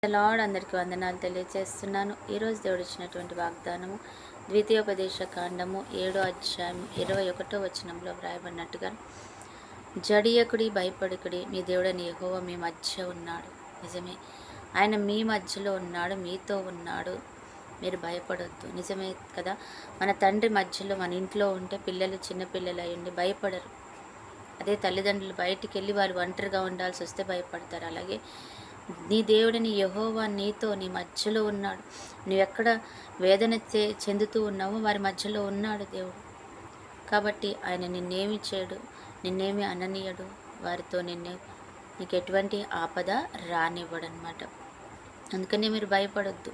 Lord అందరికీ వందనాలు తెలియజేస్తున్నాను. ఈరోజు దేవుడు ఇచ్చినటువంటి వాగ్దానము ద్వితీయోపదేశ కాండము 7వ అధ్యాయం 21వ వచనంలో వ్రాయబడినట్టుగా, జడియకుడి, భయపడుకుడి, మీ దేవుడని యెహోవా మీ మధ్య ఉన్నాడు. నిజమే, ఆయన మీ మధ్యలో ఉన్నాడు, మీతో ఉన్నాడు. మీరు భయపడొద్దు. నిజమే కదా. మన తండ్రి మధ్యలో మన ఇంట్లో ఉంటే పిల్లలు చిన్నపిల్లలు అయ్యండి భయపడరు. అదే తల్లిదండ్రులు బయటికి వెళ్ళి వారు ఒంటరిగా ఉండాల్సి వస్తే భయపడతారు. అలాగే నీ దేవుడిని యెహోవా నీతో, నీ మధ్యలో ఉన్నాడు. నువ్వెక్కడ వేదన చెందుతూ ఉన్నావో వారి మధ్యలో ఉన్నాడు దేవుడు. కాబట్టి ఆయన నిన్నేమి చేయడు, నిన్నేమి అననీయడు. వారితో నీకు ఎటువంటి ఆపద రానివ్వడనమాట. అందుకని మీరు భయపడొద్దు.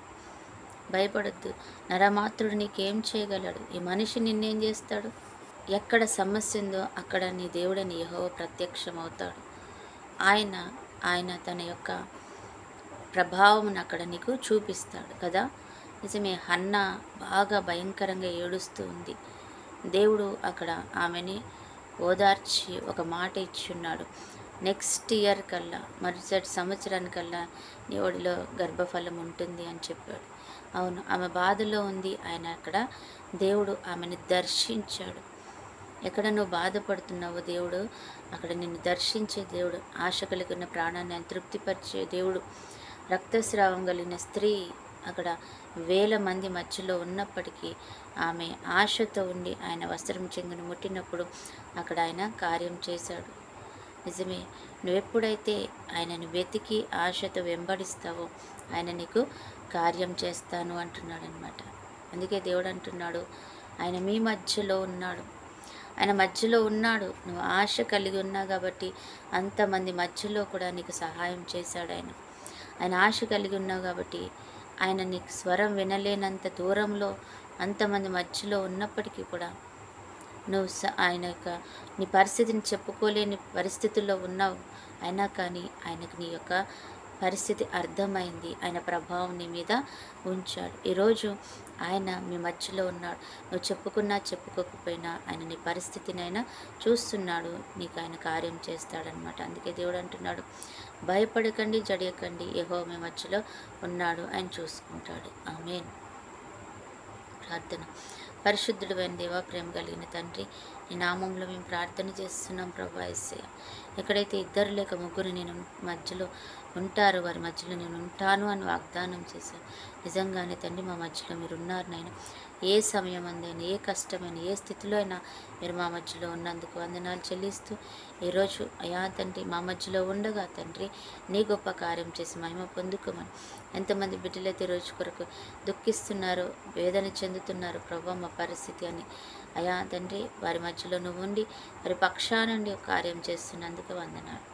నరమాత్రుడు నీకేం చేయగలడు? ఈ మనిషి నిన్నేం చేస్తాడు? ఎక్కడ సమస్య ఉందో అక్కడ నీ దేవుడని యెహోవా ప్రత్యక్షమవుతాడు. ఆయన తన యొక్క ప్రభావం అక్కడ నీకు చూపిస్తాడు కదా. నిజమే, హన్నా బాగా భయంకరంగా ఏడుస్తూ ఉంది. దేవుడు అక్కడ ఆమెని ఓదార్చి ఒక మాట ఇచ్చున్నాడు. నెక్స్ట్ ఇయర్ కల్లా, మరుసటి సంవత్సరానికల్లా నీ ఒడిలో గర్భఫలం ఉంటుంది అని చెప్పాడు. అవును, ఆమె బాధలో ఉంది. ఆయన అక్కడ దేవుడు ఆమెను దర్శించాడు. ఎక్కడ నువ్వు బాధపడుతున్నావో దేవుడు అక్కడ నిన్ను దర్శించే దేవుడు. ఆశ కలిగిన ప్రాణాన్ని తృప్తిపరిచే దేవుడు. రక్తస్రావం కలిగిన స్త్రీ అక్కడ 1000 మంది మధ్యలో ఉన్నప్పటికీ ఆమె ఆశతో ఉండి ఆయన వస్త్రం చెంగును ముట్టినప్పుడు అక్కడ ఆయన కార్యం చేశాడు. నిజమే, నువ్వెప్పుడైతే ఆయనను వెతికి ఆశతో వెంబడిస్తావో ఆయన నీకు కార్యం చేస్తాను అంటున్నాడు అనమాట. అందుకే దేవుడు అంటున్నాడు, ఆయన మీ మధ్యలో ఉన్నాడు. ఆయన మధ్యలో ఉన్నాడు. నువ్వు ఆశ కలిగి ఉన్నావు కాబట్టి అంతమంది మధ్యలో కూడా నీకు సహాయం చేశాడు. ఆయన ఆశ కలిగి ఉన్నావు కాబట్టి ఆయన నీకు స్వరం వినలేనంత దూరంలో అంతమంది మధ్యలో ఉన్నప్పటికీ కూడా నువ్వు ఆయన యొక్క నీ పరిస్థితిని చెప్పుకోలేని పరిస్థితుల్లో ఉన్నావు. అయినా కానీ ఆయనకు నీ యొక్క పరిస్థితి అర్థమైంది. ఆయన ప్రభావం నీ మీద ఉంచాడు. ఈరోజు ఆయన మీ మధ్యలో ఉన్నాడు. నువ్వు చెప్పుకున్నా చెప్పుకోకపోయినా ఆయన నీ పరిస్థితినైనా చూస్తున్నాడు. నీకు ఆయన కార్యం చేస్తాడనమాట. అందుకే దేవుడు అంటున్నాడు, భయపడకండి, జడియకండి, యెహోవా మీ మధ్యలో ఉన్నాడు, ఆయన చూసుకుంటాడు. ఆమేన్. ప్రార్థన. పరిశుద్ధుడైన దేవా, ప్రేమ కలిగిన తండ్రి, నీ నామంలో మేము ప్రార్థన చేస్తున్నాం ప్రభువా యేసయ్య. ఎక్కడైతే 2 లేక 3 నేను మధ్యలో ఉంటారో వారి మధ్యలో నేను ఉంటాను అని వాగ్దానం చేశాను. నిజంగానే తండ్రి మా మధ్యలో మీరు ఉన్నారు నాయన. ఏ సమయం అందైనా, ఏ కష్టమైన, ఏ స్థితిలో అయినా మీరు మా మధ్యలో ఉన్నందుకు వందనాలు చెల్లిస్తూ ఈరోజు అయా తండ్రి మా మధ్యలో ఉండగా తండ్రి నీ గొప్ప కార్యం చేసి మహిమ పొందుకోమని. ఎంతమంది బిడ్డలైతే రోజు కొరకు దుఃఖిస్తున్నారో, వేదన చెందుతున్నారు ప్రభు మా పరిస్థితి అని, అయా తండ్రి వారి మధ్యలో నువ్వు ఉండి వారి పక్షానుండి కార్యం చేస్తున్నందుకు వందనాలు.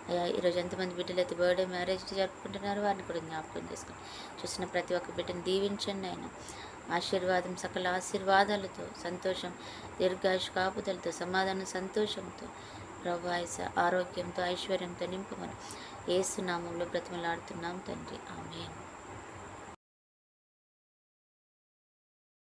అయ్యా, ఈరోజు ఎంతమంది బిడ్డలైతే బర్త్డే, మ్యారేజ్ జరుపుకుంటున్నారో వారిని కూడా జ్ఞాపకం చేసుకుని చూసిన ప్రతి ఒక్క బిడ్డను దీవించండి ఆయన. ఆశీర్వాదం, సకల ఆశీర్వాదాలతో, సంతోషం, దీర్ఘాయుష్ కాపుదలతో, సమాధానం, సంతోషంతో, ప్రభాయస ఆరోగ్యంతో, ఐశ్వర్యంతో నింపమని యేసు నామంలో బ్రతిమలాడుతున్నాం తండ్రి. ఆమేన్.